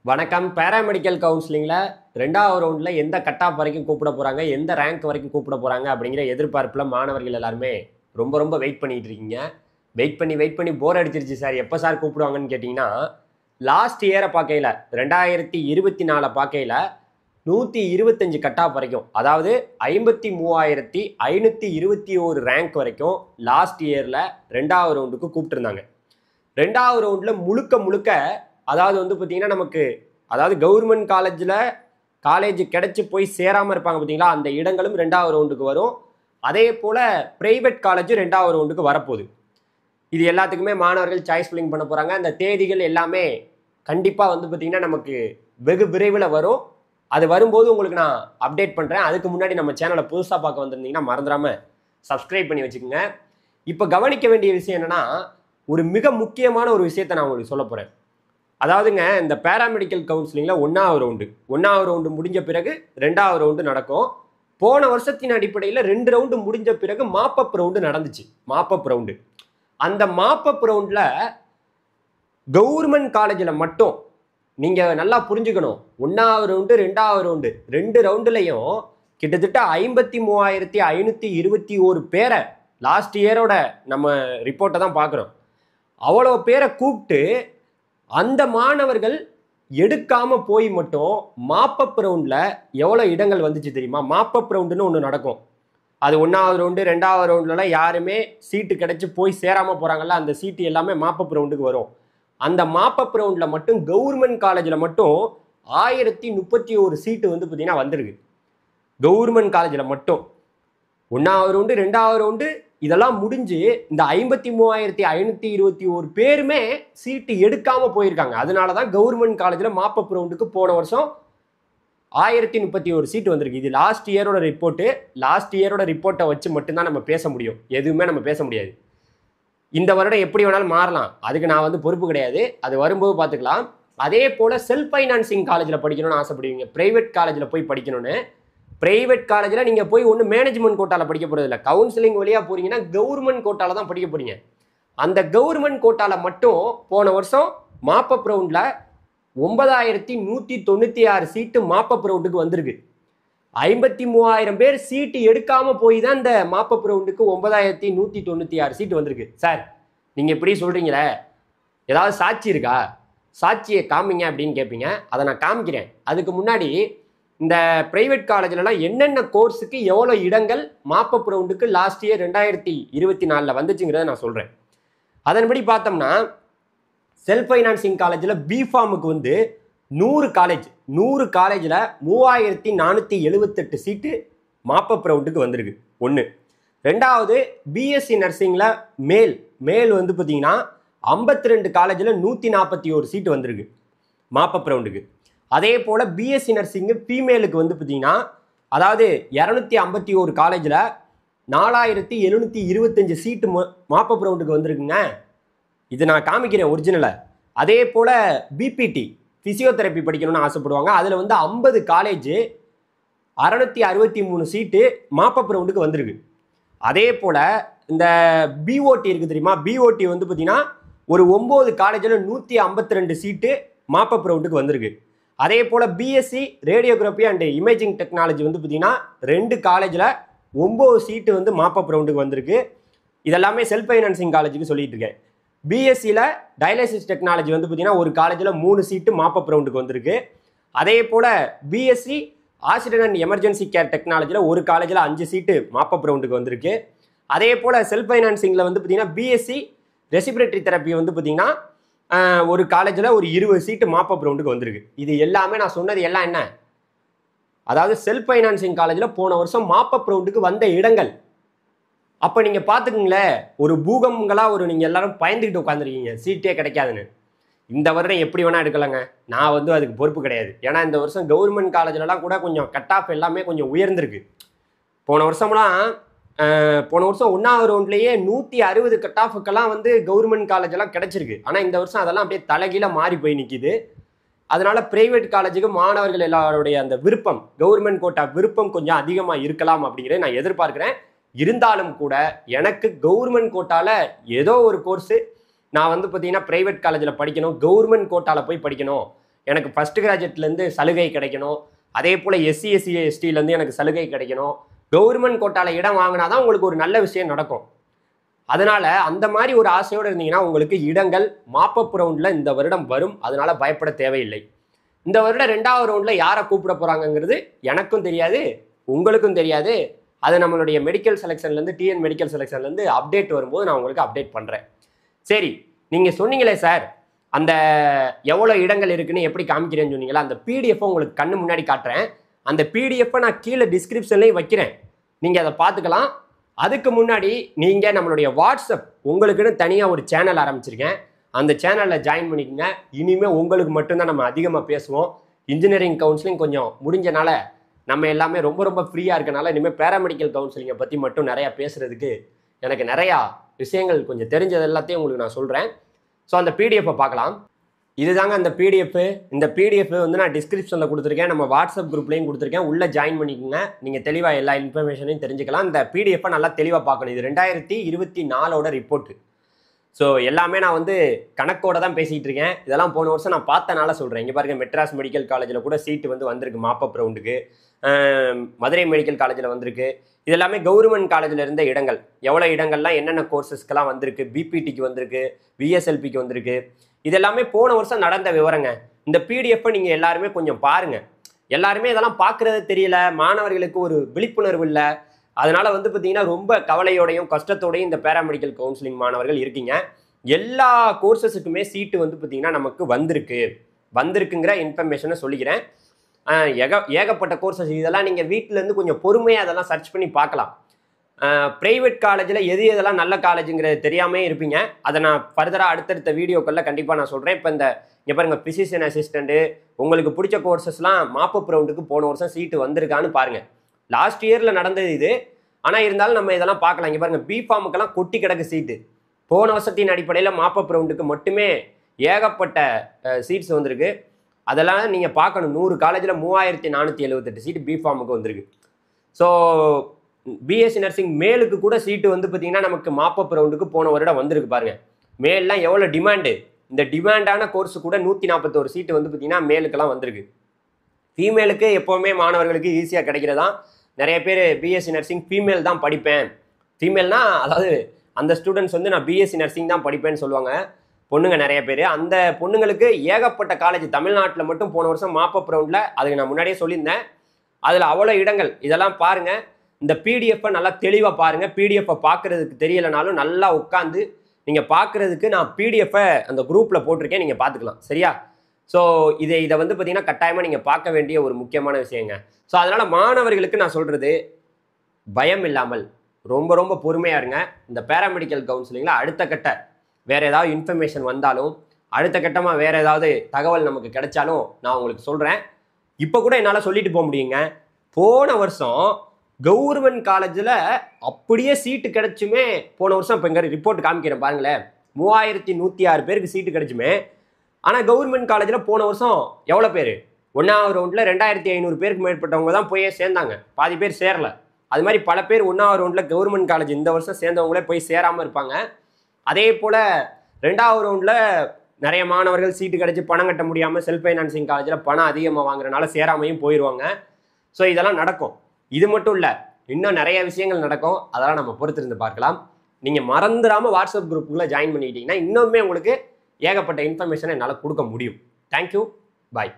வணக்கம். பேராமெடிக்கல் கவுன்சிலிங்ல 2வது ரவுண்ட்ல எந்த கட் ஆஃப் வரைக்கும் கூப்பிட போறாங்க, எந்த ரேங்க் வரைக்கும் கூப்பிட போறாங்க அப்படிங்கிற எதிர்பார்ப்புல மாணவர்கள் எல்லாருமே ரொம்ப வெயிட் பண்ணிட்டு இருக்கீங்க. வெயிட் பண்ணி போர் அடிச்சிருச்சு சார். எப்ப சார் கூப்பிடுவாங்கன்னு கேட்டீங்கன்னா, லாஸ்ட் இயரை பார்க்கையில 2024 பார்க்கையில 125 கட் ஆஃப் வரைக்கும், அதாவது 53,521 ரேங்க் வரைக்கும் லாஸ்ட் இயர்ல 2வது ரவுண்டுக்கு கூப்பிட்டுருந்தாங்க. 2வது ரவுண்ட்ல முழுக்க அதாவது வந்து பார்த்தீங்கன்னா நமக்கு அதாவது கவர்மெண்ட் காலேஜ் கிடைச்சி போய் சேராமல் இருப்பாங்க பார்த்தீங்களா, அந்த இடங்களும் 2வது ரவுண்டுக்கு வரும். அதே போல் ப்ரைவேட் காலேஜும் 2வது ரவுண்டுக்கு வரப்போகுது. இது எல்லாத்துக்குமே மாணவர்கள் சாய்ஸ் ஃபில்லிங் பண்ண போகிறாங்க. அந்த தேதிகள் எல்லாமே கண்டிப்பாக வந்து பார்த்தீங்கன்னா நமக்கு வெகு விரைவில் வரும். அது வரும்போது உங்களுக்கு நான் அப்டேட் பண்ணுறேன். அதுக்கு முன்னாடி நம்ம சேனலை புதுசாக பார்க்க வந்திருந்தீங்கன்னா மறந்துடாமல் சப்ஸ்கிரைப் பண்ணி வச்சுக்கோங்க. இப்போ கவனிக்க வேண்டிய விஷயம் என்னென்னா, ஒரு மிக முக்கியமான ஒரு விஷயத்தை நான் உங்களுக்கு சொல்ல போகிறேன். அதாவதுங்க, இந்த பேராமெடிக்கல் கவுன்சிலிங்கில் 1வது ரவுண்டு முடிஞ்ச பிறகு 2வது ரவுண்டு நடக்கும். போன வருஷத்தின் அடிப்படையில் 2 ரவுண்டு முடிஞ்ச பிறகு மாப்பப் ரவுண்டு நடந்துச்சு. அந்த மாப்பப் ரவுண்டில் கவர்மெண்ட் காலேஜில் மட்டும் நீங்கள் நல்லா புரிஞ்சுக்கணும், 1வது ரவுண்டு 2வது ரவுண்டு 2 ரவுண்டுலையும் கிட்டத்தட்ட 53,521 பேரை லாஸ்ட் இயரோட நம்ம ரிப்போர்ட்டை தான் பார்க்குறோம். அவ்வளோ பேரை கூப்பிட்டு அந்த மாணவர்கள் எடுக்காம போய் மட்டும் மாப்பப் ரவுண்டில் எவ்வளோ இடங்கள் வந்துச்சு தெரியுமா? மாப்பப் ரவுண்டுன்னு ஒன்று நடக்கும். அது 1வது ரவுண்டு 2வது ரவுண்ட்லலாம் யாருமே சீட்டு கிடைச்சி போய் சேராமல் போகிறாங்கல்ல, அந்த சீட்டு எல்லாமே மாப்பப் ரவுண்டுக்கு வரும். அந்த மாப்பப் ரவுண்டில் மட்டும் கவர்மெண்ட் காலேஜில் மட்டும் 1031 சீட்டு வந்து பார்த்தீங்கன்னா வந்திருக்கு. கவர்மெண்ட் காலேஜில் மட்டும் 1வது ரவுண்டு 2வது ரவுண்டு இதெல்லாம் முடிஞ்சு இந்த 53,521 பேருமே சீட்டு எடுக்காம போயிருக்காங்க. அதனால தான் கவர்மெண்ட் காலேஜில் மாப்பப் ரவுண்டுக்கு போன வருஷம் 1031 சீட்டு வந்திருக்கு. இது லாஸ்ட் இயரோட ரிப்போர்ட்டு. லாஸ்ட் இயரோட ரிப்போர்ட்டை வச்சு மட்டும்தான் நம்ம பேச முடியும். எதுவுமே நம்ம பேச முடியாது. இந்த வருடம் எப்படி வேணாலும் மாறலாம். அதுக்கு நான் வந்து பொறுப்பு கிடையாது. அது வரும்போது பார்த்துக்கலாம். அதே போல் செல்ஃப் ஃபைனான்சிங் காலேஜில் படிக்கணும்னு ஆசைப்படுவீங்க, ப்ரைவேட் காலேஜில் போய் படிக்கணும்னு. ப்ரைவேட் காலேஜில் நீங்கள் போய் ஒன்றும் மேனேஜ்மெண்ட் கோட்டாவில் படிக்க போகிறது இல்லை. கவுன்சிலிங் வழியாக போகிறீங்கன்னா கவர்மெண்ட் கோட்டாவில் தான் படிக்க போகிறீங்க. அந்த கவர்மெண்ட் கோட்டாவில் மட்டும் போன வருஷம் மாப்பப் ரவுண்டில் 9,196 சீட்டு மாப்பப் ரவுண்டுக்கு வந்திருக்கு. 53,000 பேர் சீட்டு எடுக்காமல் போய் தான் இந்த மாப்பப் ரவுண்டுக்கு 9,196 சீட்டு வந்திருக்கு. சார், நீங்கள் இப்படி சொல்கிறீங்களே, ஏதாவது சாட்சி இருக்கா? சாட்சியை காமிங்க அப்படின்னு கேட்பீங்க. அதை நான் காமிக்கிறேன். அதுக்கு முன்னாடி இந்த ப்ரைவேட் காலேஜ்லலாம் என்னென்ன கோர்ஸுக்கு எவ்வளோ இடங்கள் மாப்பப் ரவுண்டுக்கு லாஸ்ட் இயர் 2024 வந்துச்சுங்கிறத நான் சொல்கிறேன். அதன்படி பார்த்தோம்னா, செல்ஃப் ஃபைனான்சிங் காலேஜில் பிஃபார்முக்கு வந்து 100 காலேஜில் 3,478 சீட்டு மாப்பப் ரவுண்டுக்கு வந்திருக்கு. 1. 2வது, பிஎஸ்சி நர்சிங்கில் மேல் வந்து பார்த்தீங்கன்னா 52 காலேஜில் 141 சீட்டு வந்திருக்கு மாப்பப் ரவுண்டுக்கு. அதே போல் பிஎஸ்சி நர்சிங்கு ஃபீமேலுக்கு வந்து பார்த்தீங்கன்னா, அதாவது 251 காலேஜில் 4,725 சீட்டு மாப்பப் ரவுண்டுக்கு வந்திருக்குங்க. இது நான் காமிக்கிறேன் ஒரிஜினலை. அதே போல் பிபிடி ஃபிசியோதெரப்பி படிக்கணும்னு ஆசைப்படுவாங்க. அதில் வந்து 50 காலேஜ் 663 சீட்டு மாப்பப் ரவுண்டுக்கு வந்திருக்கு. அதே போல் இந்த பிஓடி இருக்குது தெரியுமா? பிஓடி வந்து பார்த்தீங்கன்னா ஒரு 9 காலேஜில் 152 சீட்டு மாப்பப் ரவுண்டுக்கு வந்திருக்கு. அதே போல் BSc radiography and imaging technology வந்து பார்த்தீங்கன்னா 2 காலேஜில் 9 சீட்டு வந்து மாப்பப் ரவுண்டுக்கு வந்திருக்கு. இதெல்லாமே செல்ஃப் ஃபைனான்சிங் காலேஜுக்கு சொல்லிட்டு இருக்கேன். பிஎஸ்சியில் டயாலிசிஸ் டெக்னாலஜி வந்து பார்த்தீங்கன்னா ஒரு காலேஜில் 3 சீட்டு மாப்பப் ரவுண்டுக்கு வந்திருக்கு. அதே போல் BSc accident and emergency care டெக்னாலஜியில் ஒரு காலேஜில் 5 சீட்டு மாப்பப் ரவுண்டுக்கு வந்திருக்கு. அதே போல் செல்ஃப் ஃபைனான்சிங்கில் வந்து பார்த்தீங்கன்னா பிஎஸ்சி ரெஸ்பிரேட்டரி தெரப்பி வந்து பார்த்தீங்கன்னா ஒரு காலேஜில் ஒரு 20 சீட்டு மாப்பப் ரவுண்டுக்கு வந்திருக்கு. இது எல்லாமே நான் சொன்னது எல்லாம் என்ன? அதாவது செல்ஃப் ஃபைனான்சிங் காலேஜில் போன வருஷம் மாப்பப் ரவுண்டுக்கு வந்த இடங்கள். அப்போ நீங்கள் பார்த்துக்குங்களேன், ஒரு பூகங்களாக நீங்கள் எல்லாரும் பயந்துக்கிட்டு உட்காந்துருக்கீங்க சீட்டே கிடைக்காதுன்னு. இந்த வருடம் எப்படி வேணால் எடுக்கலாங்க. நான் வந்து அதுக்கு பொறுப்பு கிடையாது. ஏன்னா இந்த வருஷம் கவர்மெண்ட் காலேஜிலலாம் கூட கொஞ்சம் கட் ஆஃப் எல்லாமே கொஞ்சம் உயர்ந்திருக்கு. போன வருஷம் 1வது ரவுண்ட்லேயே 160 கட் ஆஃபுக்கெல்லாம் வந்து கவர்மெண்ட் காலேஜெல்லாம் கிடைச்சிருக்கு. ஆனால் இந்த வருஷம் அதெல்லாம் அப்படியே தலைகீழாக மாறி போய் நிற்கிது. அதனால பிரைவேட் காலேஜுக்கு மாணவர்கள் எல்லாருடைய அந்த விருப்பம், கவர்மெண்ட் கோட்டா விருப்பம் கொஞ்சம் அதிகமாக இருக்கலாம் அப்படிங்கிறத நான் எதிர்பார்க்குறேன். இருந்தாலும் கூட எனக்கு கவர்மெண்ட் கோட்டாவில் ஏதோ ஒரு கோர்ஸு நான் வந்து பார்த்தீங்கன்னா ப்ரைவேட் காலேஜில் படிக்கணும், கவர்மெண்ட் கோட்டாவில் போய் படிக்கணும். எனக்கு ஃபர்ஸ்ட் கிராஜுவேட்லேருந்து சலுகை கிடைக்கணும், அதே போல் எஸ்சி எஸ்சி எஸ்டிலேருந்து எனக்கு சலுகை கிடைக்கணும், கவர்மெண்ட் கோட்டாவில் இடம் வாங்கினா தான் உங்களுக்கு ஒரு நல்ல விஷயம் நடக்கும். அதனால அந்த மாதிரி ஒரு ஆசையோடு இருந்தீங்கன்னா உங்களுக்கு இடங்கள் மாப்பப் ரவுண்டில் இந்த வருடம் வரும். அதனால பயப்பட தேவையில்லை. இந்த வருடம் 2வது ரவுண்டில் யாரை கூப்பிட போகிறாங்கங்கிறது எனக்கும் தெரியாது, உங்களுக்கும் தெரியாது. அது நம்மளுடைய மெடிக்கல் செலெக்ஷன்லேருந்து டிஎன் மெடிக்கல் செலெக்ஷன்லேருந்து அப்டேட் வரும்போது நான் உங்களுக்கு அப்டேட் பண்ணுறேன். சரி, நீங்கள் சொன்னீங்களே சார் அந்த எவ்வளோ இடங்கள் இருக்குன்னு எப்படி காமிக்கிறேன்னு சொன்னீங்களா, அந்த பிடிஎஃப் உங்களுக்கு கண்ணு முன்னாடி காட்டுறேன். அந்த பிடிஎஃப்பை நான் கீழே டிஸ்கிரிப்ஷன்லேயும் வைக்கிறேன், நீங்கள் அதை பார்த்துக்கலாம். அதுக்கு முன்னாடி நீங்கள் நம்மளுடைய வாட்ஸ்அப் உங்களுக்குன்னு தனியாக ஒரு சேனல் ஆரம்பிச்சிருக்கேன், அந்த சேனலில் ஜாயின் பண்ணிக்கோங்க. இனிமேல் உங்களுக்கு மட்டும்தான் நம்ம அதிகமாக பேசுவோம். இன்ஜினியரிங் கவுன்சிலிங் கொஞ்சம் முடிஞ்சனால நம்ம எல்லாமே ரொம்ப ரொம்ப ஃப்ரீயாக இருக்கனால இனிமேல் பேராமெடிக்கல் கவுன்சிலிங்கை பற்றி மட்டும் நிறையா பேசுகிறதுக்கு எனக்கு நிறையா விஷயங்கள் கொஞ்சம் தெரிஞ்சது எல்லாத்தையும் உங்களுக்கு நான் சொல்கிறேன். ஸோ அந்த பிடிஎஃப்பை பார்க்கலாம். இதுதாங்க அந்த பிடிஎஃப். இந்த பிடிஎஃப் வந்து நான் டிஸ்கிரிப்ஷனில் கொடுத்துருக்கேன், நம்ம வாட்ஸ்அப் குரூப்லேயும் கொடுத்துருக்கேன். உள்ளே ஜாயின் பண்ணிக்கோங்க, நீங்கள் தெளிவாக எல்லா இன்ஃபர்மேஷனையும் தெரிஞ்சுக்கலாம். இந்த பிடிஎஃப்பை நல்லா தெளிவாக பார்க்கணும். இது 2024 ரிப்போர்ட்டு. ஸோ எல்லாமே நான் வந்து கணக்கோடு தான் பேசிகிட்டு இருக்கேன். இதெல்லாம் போன வருஷம் நான் பார்த்தனால சொல்கிறேன். இங்கே பாருங்கள், மெட்ராஸ் மெடிக்கல் காலேஜில் கூட சீட்டு வந்து வந்திருக்கு மாப்பப் ரவுண்டுக்கு, மதுரை மெடிக்கல் காலேஜில் வந்திருக்கு. இது எல்லாமே கவர்மெண்ட் காலேஜில் இருந்த இடங்கள். எவ்வளோ இடங்கள்லாம் என்னென்ன கோர்சஸ்க்கெல்லாம் வந்திருக்கு, பிபிடிக்கு வந்திருக்கு, விஎஸ்எல்பிக்கு வந்திருக்கு. இது எல்லாமே போன வருஷம் நடந்த விவரங்க. இந்த பிடிஎஃப்பை நீங்கள் எல்லாருமே கொஞ்சம் பாருங்கள். எல்லாருமே இதெல்லாம் பார்க்குறது தெரியல, மாணவர்களுக்கு ஒரு விழிப்புணர்வு இல்லை. அதனால் வந்து பார்த்தீங்கன்னா ரொம்ப கவலையோடையும் கஷ்டத்தோடையும் இந்த பேராமெடிக்கல் கவுன்சிலிங் மாணவர்கள் இருக்கீங்க. எல்லா கோர்சஸுக்குமே சீட்டு வந்து பார்த்தீங்கன்னா நமக்கு வந்திருக்குங்கிற இன்ஃபர்மேஷனை சொல்லிக்கிறேன். ஏகப்பட்ட கோர்சஸ் இதெல்லாம் நீங்கள் வீட்டிலேருந்து கொஞ்சம் பொறுமையாக அதெல்லாம் சர்ச் பண்ணி பார்க்கலாம். ப்ரைவேட் காலேஜில் எதெல்லாம் நல்ல காலேஜுங்கிறது தெரியாமே இருப்பீங்க. அதை நான் ஃபர்தராக அடுத்தடுத்த வீடியோக்களில் கண்டிப்பாக நான் சொல்கிறேன். இப்போ இங்கே பாருங்கள், ஃபிசிஷியன் அசிஸ்டண்ட்டு உங்களுக்கு பிடிச்ச கோர்சஸ்லாம் மாப்பப் ரவுண்டுக்கு போன வருஷம் சீட்டு வந்திருக்கான்னு பாருங்கள். லாஸ்ட் இயரில் நடந்தது இது, ஆனால் இருந்தாலும் நம்ம இதெல்லாம் பார்க்கலாம். இங்கே பாருங்கள், பிஃபார்முக்கெல்லாம் கொட்டி கிடக்கு சீட்டு. போன வருஷத்தின் அடிப்படையில் மாப்பப் ரவுண்டுக்கு மட்டுமே ஏகப்பட்ட சீட்ஸ் வந்திருக்கு. அதெல்லாம் நீங்கள் பார்க்கணும். 100 காலேஜில் 3478 சீட்டு பிஃபார்முக்கு வந்திருக்கு. ஸோ பிஎஸ்சி நர்சிங் மேலுக்கு கூட சீட்டு வந்து பார்த்தீங்கன்னா நமக்கு மாப்பப் ரவுண்டுக்கு போன வருடம் வந்திருக்கு பாருங்கள். மேல்லாம் எவ்வளோ டிமாண்டு, இந்த டிமாண்டான கோர்ஸு கூட 141 சீட்டு வந்து பார்த்தீங்கன்னா மேலுக்கெல்லாம் வந்திருக்கு. ஃபீமேலுக்கு எப்போவுமே மாணவர்களுக்கு ஈஸியாக கிடைக்கிறதான். நிறைய பேர் பிஎஸ்சி நர்சிங் ஃபீமேல் தான் படிப்பேன், ஃபீமேல்னா அதாவது அந்த ஸ்டூடெண்ட்ஸ் வந்து நான் பிஎஸ்சி நர்சிங் தான் படிப்பேன்னு சொல்லுவாங்க பொண்ணுங்க நிறைய பேர். அந்த பொண்ணுங்களுக்கு ஏகப்பட்ட காலேஜ் தமிழ்நாட்டில் மட்டும் போன வருஷம் மாப்பப் ரவுண்டில், அதுக்கு நான் முன்னாடியே சொல்லியிருந்தேன், அதில் அவ்வளோ இடங்கள். இதெல்லாம் பாருங்கள், இந்த பிடிஎஃப்பை நல்லா தெளிவாக பாருங்கள். பிடிஎஃப்பை பார்க்குறதுக்கு தெரியலைனாலும் நல்லா உட்காந்து நீங்கள் பார்க்குறதுக்கு நான் பிடிஎஃப்பை அந்த குரூப்பில் போட்டிருக்கேன், நீங்கள் பார்த்துக்கலாம். சரியா? ஸோ இதை வந்து பார்த்தீங்கன்னா கட்டாயமாக நீங்கள் பார்க்க வேண்டிய ஒரு முக்கியமான விஷயங்க. ஸோ அதனால் மாணவர்களுக்கு நான் சொல்கிறது, பயம் இல்லாமல் ரொம்ப ரொம்ப பொறுமையாக இருங்க. இந்த பேராமெடிக்கல் கவுன்சிலிங்கில் அடுத்த கட்ட வேறு ஏதாவது இன்ஃபர்மேஷன் வந்தாலும், அடுத்த கட்டமாக வேறு ஏதாவது தகவல் நமக்கு கிடைச்சாலும் நான் உங்களுக்கு சொல்கிறேன். இப்போ கூட என்னால் சொல்லிட்டு போக முடியுங்க. போன வருஷம் கவர்மெண்ட் காலேஜில் அப்படியே சீட்டு கிடைச்சுமே, போன வருஷம் இப்போ இங்கே ரிப்போர்ட் காமிக்கிறேன் பாருங்களேன், 3106 பேருக்கு சீட்டு கிடைச்சுமே. ஆனால் கவர்மெண்ட் காலேஜில் போன வருஷம் எவ்வளோ பேர், 1வது ரவுண்டில் 2500 பேருக்கு மேற்பட்டவங்க தான் போய் சேர்ந்தாங்க, பாதி பேர் சேரலை. அது மாதிரி பல பேர் 1வது ரவுண்டில் கவர்மெண்ட் காலேஜ் இந்த வருஷம் சேர்ந்தவங்களே போய் சேராமல் இருப்பாங்க. அதே போல் 2வது ரவுண்டில் நிறைய மாணவர்கள் சீட்டு கிடச்சி பணம் கட்ட முடியாமல் செல்ஃப் ஃபைனான்சிங் காலேஜில் பணம் அதிகமாக வாங்குறதுனால சேராமையும் போயிடுவாங்க. ஸோ இதெல்லாம் நடக்கும். இது மட்டும் இல்லை, இன்னும் நிறைய விஷயங்கள் நடக்கும். அதெல்லாம் நம்ம பொறுத்திருந்து பார்க்கலாம். நீங்கள் மறந்துடாமல் வாட்ஸ்அப் குரூப்புக்குள்ளே ஜாயின் பண்ணிக்கிட்டீங்கன்னா இன்னுமே உங்களுக்கு ஏகப்பட்ட இன்ஃபர்மேஷனை என்னால் கொடுக்க முடியும். தேங்க்யூ, பாய்.